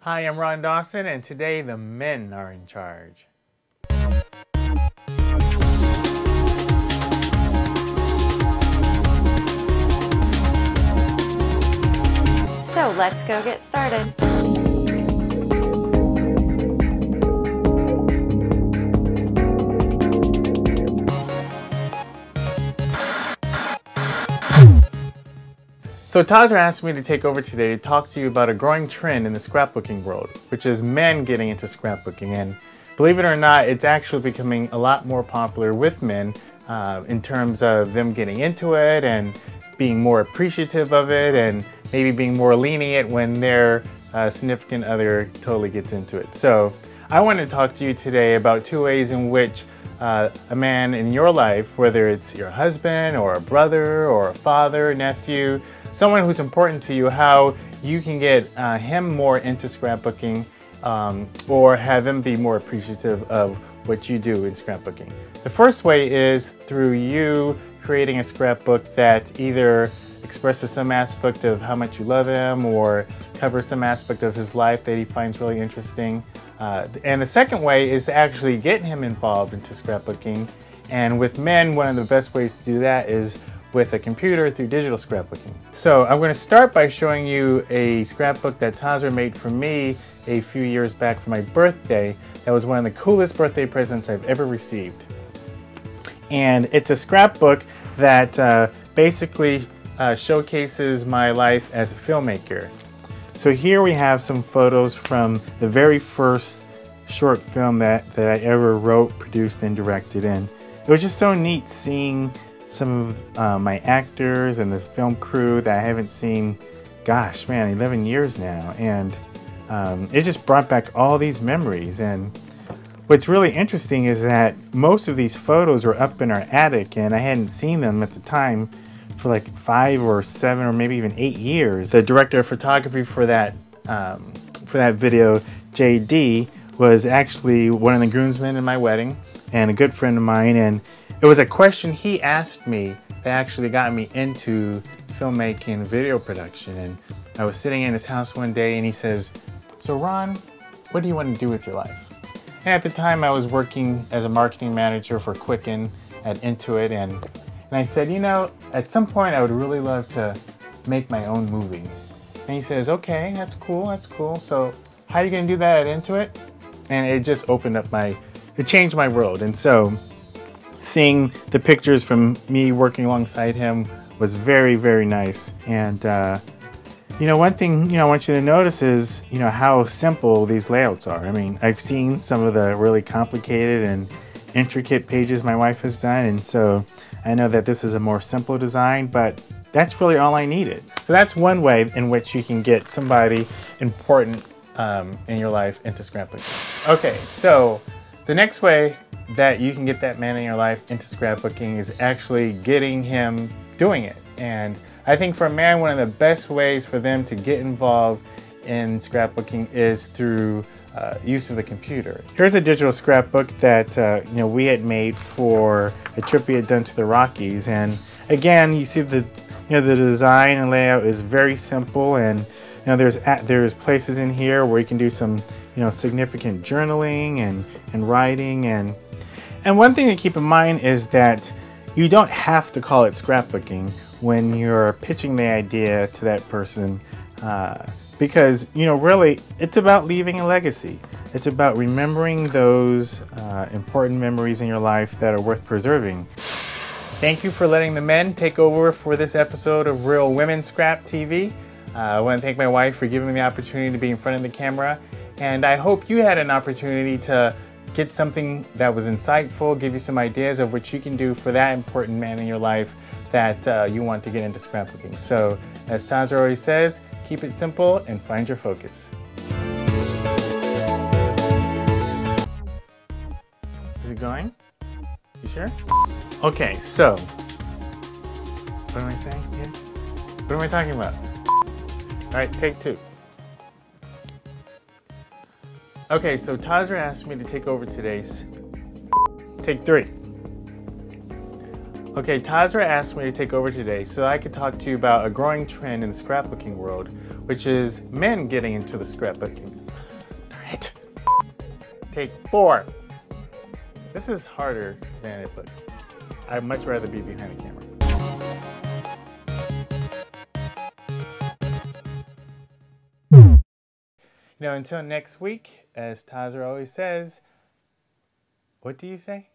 Hi, I'm Ron Dawson, and today the men are in charge. So let's go get started. So Tasra asked me to take over today to talk to you about a growing trend in the scrapbooking world, which is men getting into scrapbooking. And believe it or not, it's actually becoming a lot more popular with men in terms of them getting into it and being more appreciative of it and maybe being more lenient when their significant other totally gets into it. So I want to talk to you today about two ways in which a man in your life, whether it's your husband or a brother or a father, nephew, someone who's important to you, how you can get him more into scrapbooking or have him be more appreciative of what you do in scrapbooking. The first way is through you creating a scrapbook that either expresses some aspect of how much you love him or covers some aspect of his life that he finds really interesting. And the second way is to actually get him involved into scrapbooking. And with men, one of the best ways to do that is with a computer through digital scrapbooking. So I'm going to start by showing you a scrapbook that Tasra made for me a few years back for my birthday. That was one of the coolest birthday presents I've ever received. And it's a scrapbook that basically showcases my life as a filmmaker. So here we have some photos from the very first short film that I ever wrote, produced, and directed. And it was just so neat seeing some of my actors and the film crew that I haven't seen, gosh, man, 11 years now. And it just brought back all these memories. And what's really interesting is that most of these photos were up in our attic, and I hadn't seen them at the time for like 5 or 7 or maybe even 8 years. The director of photography for that video, JD, was actually one of the groomsmen in my wedding and a good friend of mine. And it was a question he asked me that actually got me into filmmaking and video production. And I was sitting in his house one day and he says, "So Ron, what do you want to do with your life?" And at the time I was working as a marketing manager for Quicken at Intuit. And I said, you know, at some point I would really love to make my own movie. And he says, okay, that's cool, that's cool. So how are you going to do that at Intuit? And it just opened up it changed my world. And so seeing the pictures from me working alongside him was very, very nice. And you know, one thing, I want you to notice is, how simple these layouts are. I mean, I've seen some of the really complicated and intricate pages my wife has done, and so I know that this is a more simple design, but that's really all I needed. So that's one way in which you can get somebody important in your life into scrapbooking. Okay, so the next way that you can get that man in your life into scrapbooking is actually getting him doing it. And I think for a man, one of the best ways for them to get involved in scrapbooking is through use of the computer. Here's a digital scrapbook that we had made for a trip we had done to the Rockies. And again, you see the design and layout is very simple, and there's places in here where you can do some significant journaling and writing. And one thing to keep in mind is that you don't have to call it scrapbooking when you're pitching the idea to that person, because really it's about leaving a legacy. It's about remembering those important memories in your life that are worth preserving. Thank you for letting the men take over for this episode of Real Women Scrap TV. I want to thank my wife for giving me the opportunity to be in front of the camera, and I hope you had an opportunity to get something that was insightful, give you some ideas of what you can do for that important man in your life that you want to get into scrapbooking. So, as Tasra always says, keep it simple and find your focus. Is it going? You sure? Okay, so, what am I saying here? What am I talking about? All right, take 2. Okay, so Tasra asked me to take over today's. Take 3. Okay, Tasra asked me to take over today so I could talk to you about a growing trend in the scrapbooking world, which is men getting into the scrapbooking. Take 4. This is harder than it looks. I'd much rather be behind the camera. You know, until next week, as Tasra always says, what do you say?